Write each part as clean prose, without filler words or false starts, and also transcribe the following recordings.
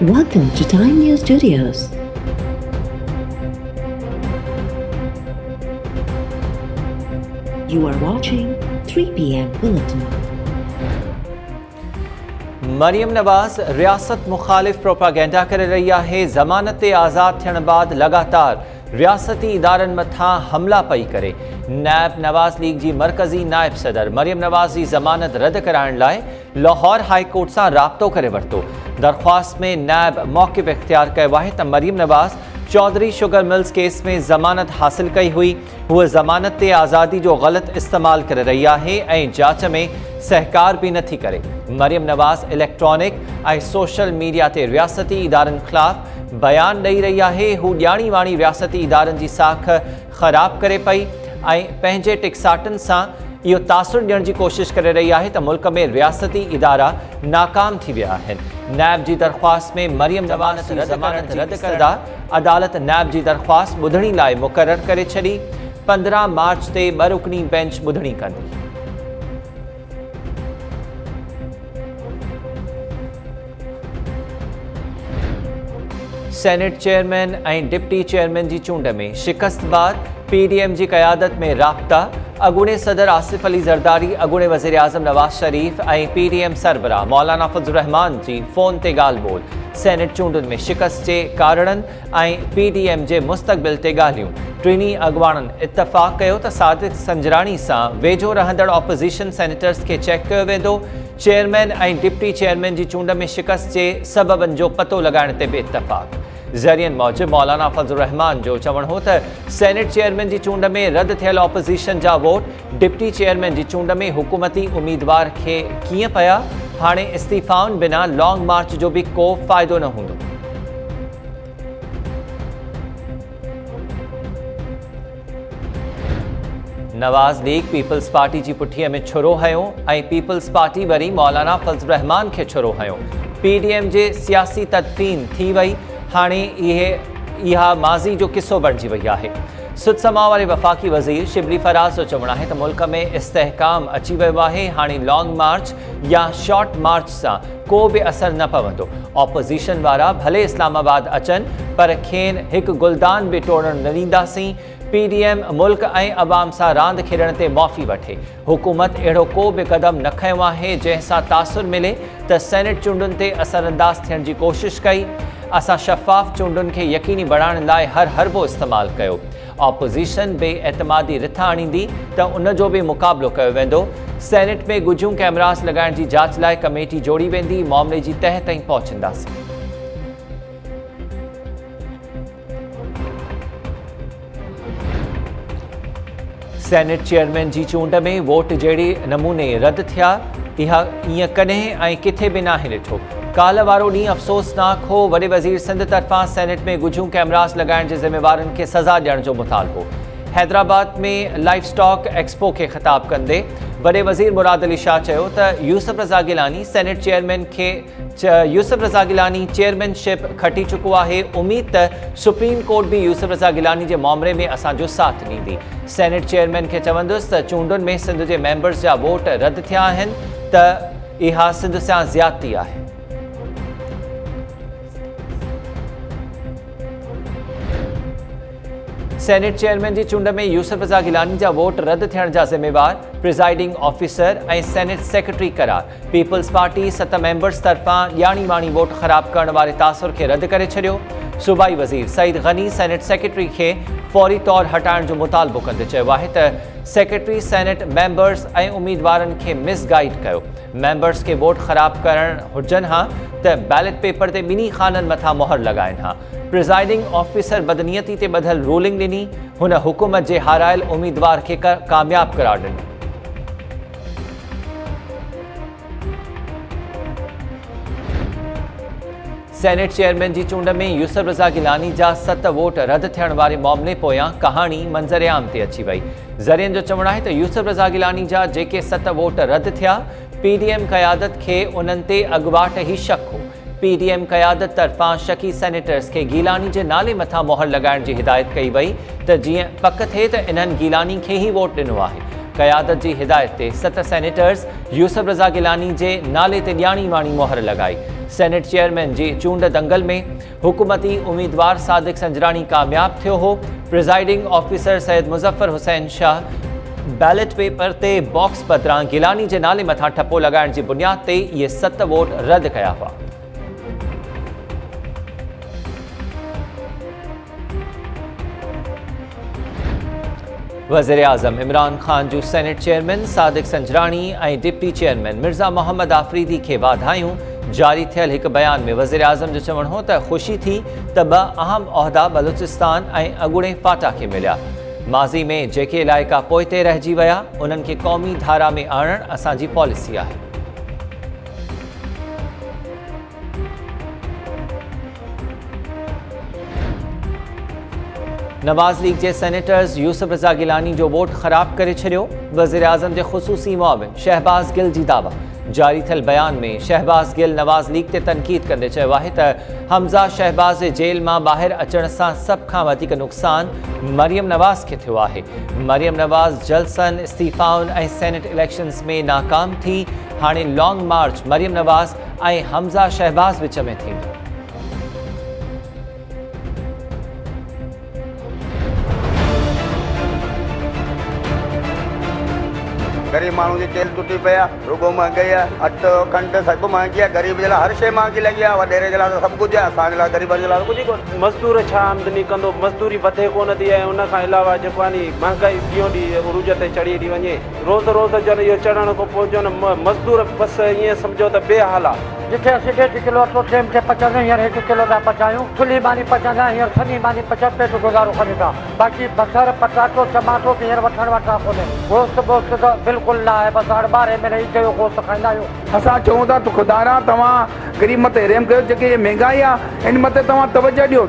Welcome to Time News Studios. You are watching 3 p.m. Bulletin. Maryam Nawaz रियासत मुखालिफ propaganda करे रही है। ज़मानत आज़ाद थियण बाद लगातार रियासती इदारनि मथां हमला पई करे। नायब नवाज़ लीग जी मरकज़ी नायब सदर मरियम नवाज़ जी ज़मानत रद्द कराइण लाइ लाहौर हाई कोर्ट सां राब्तो करे वरितो। दरख़्वास्त में नायब मौक़िफ़ इख्तियार कयो आहे त मरियम नवाज़ चौधरी शुगर मिल्स केस में ज़मानत हासिल कई हुई। हूअ ज़मानत ते आज़ादी जो ग़लत इस्तेमाल करे रही आहे ऐं जांच में सहकार भी नथी करे। मरियम नवाज़ इलेक्ट्रॉनिक ऐं सोशल मीडिया ते रियासती इदारनि ख़िलाफ़ बयान ॾेई रही आहे। हू ॼाणी वाणी रियासती इदारनि जी साख ख़राब करे पई ऐं पंहिंजे टिकसाटनि सां इहो तासुर ॾियण जी कोशिश करे रही आहे त मुल्क में रियासती इदारा नाकाम थी विया आहिनि। नायब जी दरख़्वास्त में मरियम नवाज़ जी ज़मानत रद्द करदा अदालत नायब जी दरख़्वास्त ॿुधणी लाइ मुक़ररु करे छॾी। 15 मार्च ते ॿ रुकनी बेंच ॿुधणी कंदी। सेनेट चेयरमैन ऐं डिप्टी चेयरमैन जी चूंड में शिकस्त बाद PDM जी क़यादत में राब्ता। अॻूणे सदर आसिफ अली ज़रदारी अॻूणे वज़ीर आज़म नवाज़ शरीफ़ ऐं PDM सरबराह मौलाना फज़लुर रहमान जी फ़ोन ते ॻाल्हि ॿोल। सेनेट चूंडुनि में शिकस्त जे कारणनि ऐं PDM जे मुस्तक़बिल ते ॻाल्हियूं। टिनी अॻुवाणनि इतफ़ाक़ कयो त सादिक संजराणी सां वेझो रहंदड़ ऑपोज़िशन सेनेटर्स खे चेक कयो वेंदो। चेयरमैन ऐं डिप्टी चेयरमैन जी चूंड में शिकस्त जे सबबनि जो पतो लॻाइण ते बि इतफ़ाक़। ज़रियनि मूजिबि मौलाना फज़लुर रहमान जो चवणु हो त सेनेट चेयरमैन जी चूंड में रद्द थियल ऑपोज़िशन जा वोट डिप्टी चेयरमैन जी चूंड में हुकूमती उम्मीदवार खे कीअं पिया। हाणे इस्तीफ़ाउनि बिना लॉन्ग मार्च जो बि को फ़ाइदो न हूंदो। नवाज़ लीग पीपल्स पार्टी जी पुठीअ में छुरो हयो ऐं पीपल्स पार्टी वरी मौलाना फज़लुर रहमान खे छुरो हयो। PDM जे सियासी तदफ़ीन थी वई। हाणे इहा माज़ी जो किस्सो बणिजी वई आहे। सुद समा वारे वफ़ाक़ी वज़ीर शिबली फराज़ जो चवणु आहे त मुल्क में इस्तेहकाम अची वियो आहे। हाणे लॉन्ग मार्च या शॉर्ट मार्च सां को बि असर न पवंदो। ऑपोज़िशन वारा भले इस्लामाबाद अचनि पर खेनि हिकु गुलदान बि टोड़ण न ॾींदासीं। PDM मुल्क ऐं अवाम सां रांदि खेॾण ते मौफ़ी वठे। हुकूमत अहिड़ो को बि क़दम न खंयो आहे जंहिंसां तासुर मिले त सेनेट चूंडुनि ते असरअंदाज़ थियण जी कोशिश कई। असां शफ़ाफ़ चूंडुनि खे यकीनी बणाइण लाइ हर हरबो इस्तेमालु कयो। ऑपोज़िशन बेएतमादी रिथा आणींदी त उन जो बि मुक़ाबिलो कयो वेंदो। सेनेट में गुझियूं कैमरास लॻाइण जी जांच लाइ कमेटी जोड़ी वेंदी। मामले जी तह ताईं पहुचंदासीं। सेनेट चेयरमैन जी चूंड में वोट जहिड़े नमूने रद्द थिया इहा ईअं कॾहिं ऐं किथे बि नाहे ॾिठो। काल्ह वारो ॾींहुं अफ़सोसनाक हो। वॾे वज़ीर सिंध तरफ़ां सेनेट में गुझियूं कैमरास लॻाइण जे ज़िम्मेवारनि खे सज़ा ॾियण जो मुतालबो। हैदराबाद में लाइफ स्टॉक एक्सपो खे ख़िताब कंदे वॾे वज़ीर मुराद अली शाह चयो त यूसुफ रज़ा गिलानी सेनेट चेयरमैन खे यूसुफ रज़ा गिलानी चेयरमैनशिप खटी चुको आहे। उमीद त सुप्रीम कोर्ट बि यूसुफ रज़ा गिलानी जे मामले में असांजो साथ ॾींदी। सेनेट चेयरमैन खे चवंदुसि त चूंडुनि में सिंध जे मेंबर्स जा वोट रद्द थिया आहिनि त इहा सिंध सां ज़्यादती आहे। सेनेट चेयरमैन जी चूंड में यूसुफ रज़ा गिलानी जा वोट रद्द थियण जा ज़िम्मेवार प्रिज़ाइडिंग ऑफिसर ऐं सेनेट सेक्रेटरी करार। पीपल्स पार्टी 7 मेंबर्स तरफ़ां ॼाणी वाणी वोट ख़राब करण वारे तासुर खे रद्द करे छॾियो। सूबाई वज़ीर सईद गनी सेनेट सेक्रेटरी खे फौरी तौर हटाइण जो मुतालबो कंदे चयो आहे त सेक्रेटरी सेनेट मेंबर्स ऐं उम्मीदवारनि खे मिसगाइड कयो। मेंबर्स खे वोट ख़राब करण हुजनि हा त बैलेट पेपर ते ॿिन्ही खाननि मथां मोहर लॻाइनि हा। प्रिज़ाइडिंग ऑफिसर बदनीयती ते ॿधल रूलिंग ॾिनी। हुन हुकूमत जे हारायल उम्मीदवार खे कामयाब करार ॾिनो। सेनेट चेयरमैन जी चूंड में यूसुफ रज़ा गिलानी जा 7 वोट रद्द थियण वारे मामले पोयां कहाणी मंज़र आम ते अची वई। ज़रियनि जो चवणु आहे त यूसुफ रज़ा गिलानी जा जेके 7 वोट रद्द थिया PDM क़यादत खे उन्हनि ते अॻुवाट ई शक हो। PDM क़यादत तरफ़ां शकी सेनेटर्स खे गीलानी जे नाले मथां मोहर लॻाइण जी हिदायत कई वई त जीअं पक थिए त इन्हनि गीलानी खे ई वोट ॾिनो आहे। क़यादत जी हिदायत ते 7 सेनेटर्स यूसुफ रज़ा गिलानी जे नाले ते ॼाणी वाणी मोहर लॻाई। सेनेट चेयरमैन जी चूंड दंगल में हुकूमती उम्मीदवार सादिक संजरानी कामयाब थियो हो। Presiding officer Syed Muzaffar Hussain Shah ballot paper ते बॉक्स बदिरां गिलानी जे नाले मथां ठप्पो लगाइण जी बुनियाद ते इहे 7 वोट रद्द कया हुआ। वज़ीर आज़म इमरान ख़ान जो सेनेट चेयरमैन सादिक संजरानी ऐं डिप्टी चेयरमैन मिर्ज़ा मोहम्मद आफ़रीदी खे वाधायूं। जारी थियल हिकु बयान में वज़ीर आज़म जो चवणु हो त ख़ुशी थी त 2 अहम उहिदा बलूचिस्तान ऐं अॻूणे फाटा खे मिलिया। माज़ी में जेके इलाइक़ा पोइते रहिजी विया उन्हनि खे क़ौमी धारा में आणणु असांजी पॉलिसी आहे। नवाज़ लीग जे सेनेटर्स यूसुफ रज़ा गिलानी जो वोट ख़राब करे छॾियो। वज़ीर आज़म जे ख़ुसूसी मुआविन शहबाज़ गिल जी दावा। जारी थियल बयान में शहबाज़ गिल नवाज़ लीग ते तनक़ीद कंदे चयो आहे त हमज़ा शहबाज़ जे जेल मां ॿाहिरि अचण सां सभ खां वधीक नुक़सानु मरियम नवाज़ खे थियो आहे। मरियम नवाज़ जलसनि इस्तीफ़ाउनि ऐं सेनेट इलेक्शन्स में नाकाम थी। हाणे लॉन्ग मार्च मरियम नवाज़ ऐं हमज़ा शहबाज़ विच में थींदो। गरीब माण्हू जी तेल टुटी पिया, रुगो महंगाई आहे, अटो खंडु सभु महांगी आहे। गरीब जे लाइ हर शइ महांगी लॻी आहे। वॾेरे जे लाइ त सभु कुझु आहे, असांजे लाइ ग़रीबनि जे लाइ कुझु ई कोन्हे। मज़दूर छा आमदनी कंदो, मज़दूरी वधे कोन थी ऐं उन खां अलावा जेको आहे नी महांगाई ॾींहों ॾींहुं उरूज ते चढ़ी थी वञे। रोज़ रोज़ जन इहो चढ़ण खां पोइ जन मज़दूर बसि ईअं सम्झो त बेहाल आहे। जिथे असीं 1.5 किलो अटो टेम ते पचायूं हींअर 1 किलो था पचायूं। थुली मानी पचाईंदा हींअर थनी मानी पचा पेट गुज़ारो कनि था। बाक़ी बसर पटाटो टमाटो हींअर वठण वठा कोन्हे। गोश्त वोश्त त बिल्कुलु न आहे। बसि 12 महीने ई कयो गोश्त खाईंदा आहियूं। असां चऊं था त ख़ुदारा तव्हां ग़रीब मथे रहम कयो। जेके महांगाई आहे इन मथे तव्हां तवजो ॾियो।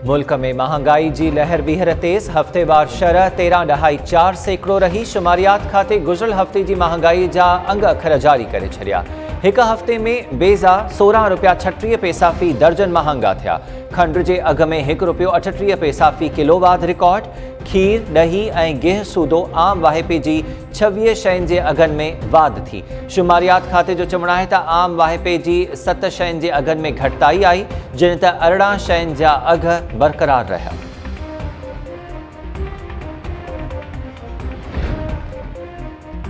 मुल्क में महंगाई जी लहर ॿीहर तेज़। हफ़्तेवार शरह 13.4% रही। शुमारियात खाते गुज़िरियल हफ़्ते जी महंगाई जा अंग अखर जारी करे छॾिया। हिक हफ़्ते में बेज़ा 16 रुपया 36 पैसा फ़ी दर्जन महांगा थिया। खंड जे अघ में 1 रुपयो 38 पैसा फ़ी किलोवाट रिकॉर्ड। खीर, ॾही ऐं गिह सूदो आम वाहिपे जी 26 शयुनि जे अघनि में वाध थी। शुमारियात खाते जो चवणु आहे त आम वाहिपे जी 7 शयुनि जे अघनि में घटिताई आई, जिन त 18 शयुनि जा अघ बरक़रार रहिया।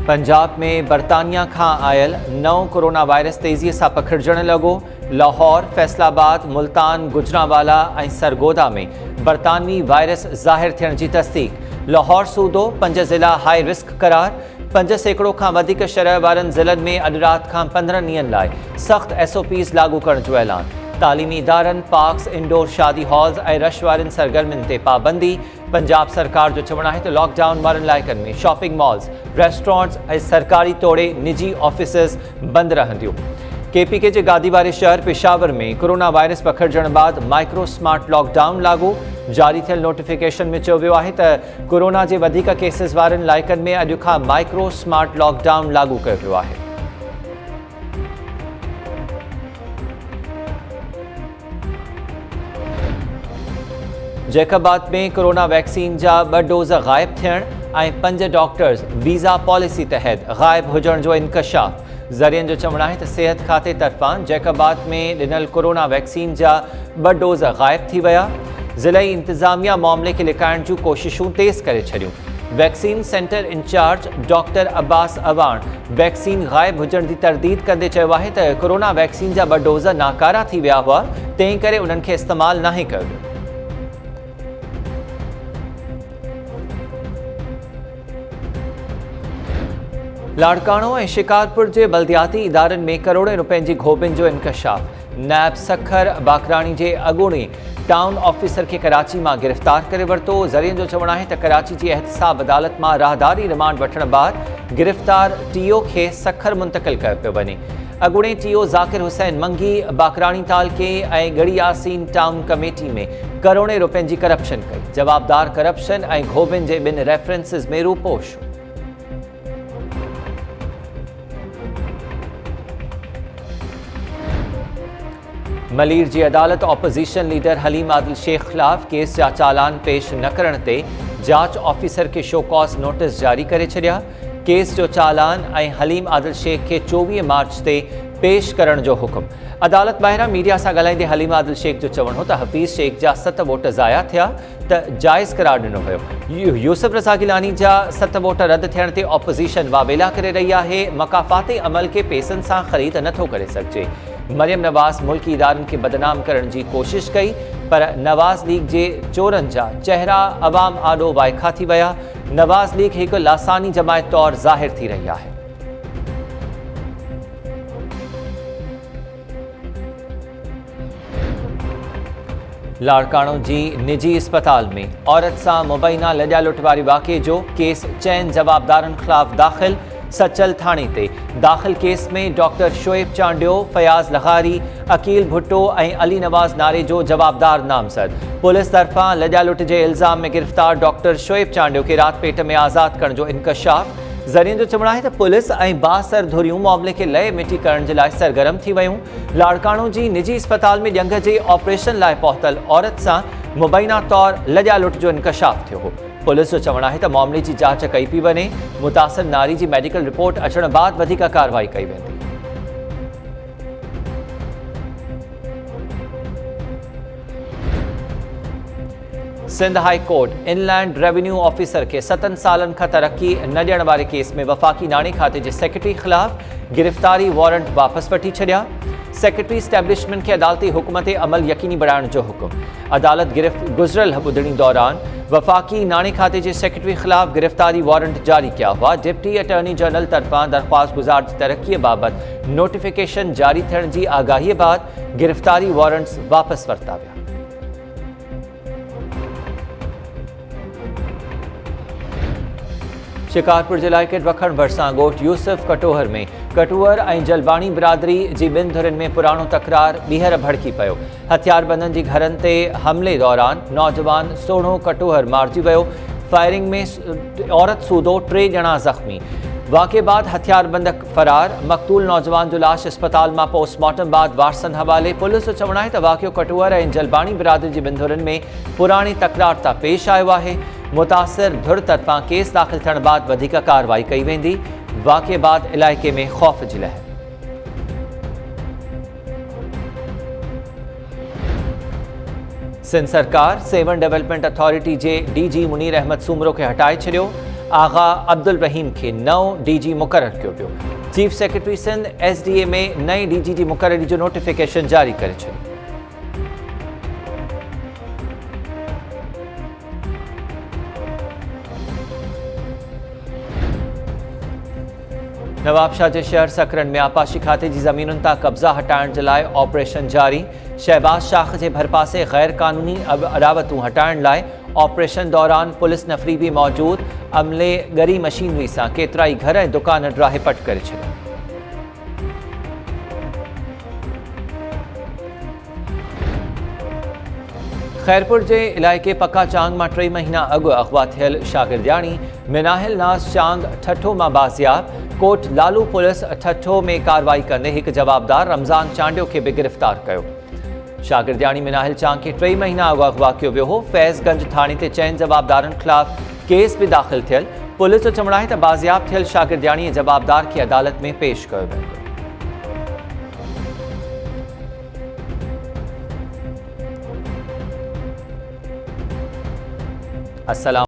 पंजाब में बरतानिया खां आयल नओं कोरोना वायरस तेज़ीअ सां पखिड़िजण लॻो। लाहौर, फैसलाबाद, मुल्तान, गुजरांवाला ऐं सरगोदा में बरतानवी वायरस ज़ाहिर थियण जी तस्दीक। लाहौर सूदो 5 ज़िला हाई रिस्क करार। 5% खां वधीक शरह वारनि ज़िलनि में अॼु राति खां 15 ॾींहंनि लाइ सख़्त SOPs लागू करण जो ऐलान। तालीमी इदारनि, पार्क्स, इंडोर शादी हॉल्स ऐं रश वारनि सरगर्मियुनि ते पाबंदी। पंजाब सरकार जो चवणु आहे त लॉकडाउन वारनि इलाइक़नि में शॉपिंग मॉल्स, रेस्टोरेंट्स ऐं सरकारी तोड़े निजी ऑफिसिस बंदि रहंदियूं। KPK जे गादी वारे शहर पेशावर में कोरोना वायरस पखिड़िजण बाद माइक्रो स्मार्ट लॉकडाउन लागू। जारी थियल नोटिफिकेशन में चयो वियो आहे त कोरोना जे वधीक केसिस वारनि इलाइक़नि में अॼु खां माइक्रो स्मार्ट लॉकडाउन लागू कयो वियो आहे। जैकबाद में कोरोना वैक्सीन जा 2 डोज़ गायब थियण ऐं 5 डॉक्टर्स वीज़ा पॉलिसी तहत गायब हुजण जो इंकशाफ। ज़रियनि जो चवणु आहे त सिहत खाते तरफ़ां जैकबाद में ॾिनल कोरोना वैक्सीन जा 2 डोज़ गायब थी विया। ज़िलई इंतिज़ामिया मामले खे लिकाइण जूं कोशिशूं तेज़ करे छॾियूं। Vaccine centre incharge doctor Abbas Awan vaccine गायब हुजण जी तरदीद कंदे चयो आहे त कोरोना वैक्सीन जा 2 डोज़ नाकारा थी विया हुआ, तंहिं करे उन्हनि खे इस्तेमालु नाहे कयो वियो। लाड़काणो ऐं शिकारपुर जे बल्दियाती इदारनि में करोड़े रुपयनि जी घोबिन जो इंकशाफ। नैब सखर बाकराणी जे अॻूणे टाउन ऑफिसर खे कराची मां गिरफ़्तार करे वरितो। ज़रियनि जो चवणु आहे त कराची जी एहतिसाब अदालत मां राहदारी रिमांड वठण बाद गिरफ़्तार TO खे सखर मुंतक़िल कयो पियो वञे। अॻूणे TO ज़ाकिर हुसैन मंगी बाकराणी तालके ऐं गड़ी यासीन टाउन कमेटी में करोड़े रुपयनि जी करप्शन कई। जवाबदार करप्शन ऐं घोबिन जे 2 रेफरेंसिस में रूपोश। मलीर जी अदालत ऑपोजिशन लीडर हलीम आदिल शेख खिलाफ केस जा चालान पेश न करण ते जांच ऑफिसर के शो कॉज नोटिस जारी करे छॾिया। केस जो चालान ऐं हलीम आदिल शेख के 24 मार्च ते पेश करण जो हुक्म। अदालत ॿाहिरां मीडिया सां ॻाल्हाईंदे हलीम आदिल शेख जो चवणु हो त हफ़ीज़ शेख जा 7 वोट ज़ाया थिया त जाइज़ करार ॾिनो वियो। यूसुफ रज़ा गिलानी जा 7 वोट रद्द थियण ते ऑपोजिशन वावेला करे रही आहे। मकाफ़ाती अमल के पैसनि सां ख़रीद नथो करे सघिजे। मरियम नवाज़ मुल्की इदारनि खे बदनाम करण जी कोशिश कई, पर नवाज़ लीग जे चोरनि जा चेहरा अवाम आॾो वाइखा थी विया। नवाज़ लीग हिकु लासानी जमायत तौरु ज़ाहिर थी रही आहे। लाड़काणो जी निजी अस्पताल में औरत सां मुबैना लॼा लुट वारी वाक़े जो केस चइनि जवाबदारनि ख़िलाफ़ दाख़िल। सचल थाणे ते दाख़िल केस में डॉक्टर शोएब चांडियो, फयाज़ लग़ारी, अकील भुट्टो ऐं अली नवाज़ नारे जो जवाबदार नामज़द। पुलिस तरफ़ां लॼा लुट जे इल्ज़ाम में गिरफ़्तार डॉक्टर शोएब चांडियो खे रात पेट में आज़ाद करण जो इंकशाफ़। ज़रियनि जो चवणु आहे त पुलिस ऐं बासर धुरियूं मामले खे लय मिटी करण जे लाइ सरगर्म थी वियूं। लाड़काणो जी निजी अस्पताल में ॼंघ जे ऑपरेशन लाइ पहुतल औरत सां मुबैना तौरु लॼा लुट जो इंकशाफ़ थियो हो। पुलिस जो चवणु आहे त मामले जी जांच कई पई वञे। मुतासिर नारी जी मेडिकल रिपोर्ट अचण बाद वधीक कार्रवाई कई वेंदी। Sindh high court inland revenue officer के 7 सालनि खां तरक्की न ॾियण वारे केस में वफ़ाक़ी नाणे खाते जे सेक्रेटरी ख़िलाफ़ गिरफ़्तारी वारंट वापसि वठी छॾिया। सेक्रेटरी स्टैब्लिशमेंट के अदालती हुक्म ते अमल यकीनी बणाइण जो हुक्म। अदालत गुज़िरियल ॿुधणी दौरान वफ़ाक़ी नाणे खाते जे सेक्रेटरी ख़िलाफ़ गिरफ़्तारी वारंट जारी कया हुआ। डिप्टी अटॉर्नी जनरल तरफ़ां दरख़्वास्त गुज़ार जी तरक्कीअ बाबति नोटिफिकेशन जारी थियण जी आगाहीअ बाद गिरफ़्तारी वारंट्स वापसि वरिता विया। शिकारपुर जिला के वखण भरसां ॻोठ यूसुफ कटोहर में कटुअर ऐं जलबाणी बिरादरी जी ॿिनि धुरियुनि में पुराणो तकरार ॿीहर भड़की पियो। हथियारबंदनि जी घरनि ते हमले दौरान नौजवान सोढ़ो कटोहर मारिजी वियो। फायरिंग में औरत सूदो 3 ॼणा ज़ख़्मी। वाक़े बाद हथियारबंद फरार। मक़तूल नौजवान जो लाश अस्पताल मां पोस्टमार्टम बाद वारसनि हवाले। पुलिस जो चवणु आहे त वाक़ियो कटुअर ऐं जलबाणी बिरादरी जी ॿिनि धुरियुनि में पुराणी तकरार तां पेश आयो आहे। मुतासिर धुर तरफ़ां केस दाख़िल थियण बाद वधीक कार्रवाई कई वेंदी। वाक़े बाद इलाइक़े में ख़ौफ़ जी लहर। सिंध सरकार सेवन डेवलपमेंट अथॉरिटी जे DG मुनीर अहमद सूमरो खे हटाए छॾियो। आगा अब्दुल रहीम खे नओं DG मुक़ररु कयो वियो। चीफ सेक्रेटरी सिंध SDA में नई DG जी मुक़ररी जो नोटिफिकेशन जारी करे छॾियो। नवाबशाह जे शहर सकरन में आपाशी खाते जी ज़मीनुनि तां कब्ज़ा हटाइण जे लाइ ऑपरेशन जारी। शहबाज शाख जे भरपासे गैर कानूनी अरावतूं हटाइण लाइ ऑपरेशन दौरान पुलिस नफ़री बि मौजूद। अमले ॻरी मशीनरी सां केतिरा ई घर ऐं दुकान ड्राहे पट करे छॾिया। खैरपुर जे इलाइक़े पक्का चांग मां 3 महीना अॻु अगवा थियल शागिर्दियाणी मिनाहिल नाज़ चांग ठठो मां बाज़ियाब। कोट लालू पुलिस ठठो में कार्रवाई कंदे हिकु जवाबदार रमज़ान चांडियो खे बि गिरफ़्तार कयो। शागिर्दियाणी मिनाहिल चांग खे 3 महीना अॻु अगवा कयो वियो हो। फैज़गंज थाणे ते 4 जवाबदारनि ख़िलाफ़ केस बि दाख़िल थियल। पुलिस जो चवणु आहे त बाज़ियाब थियल शागिर्दियाणी जवाबदार खे अदालत में पेश कयो वेंदो। अस्सलाम।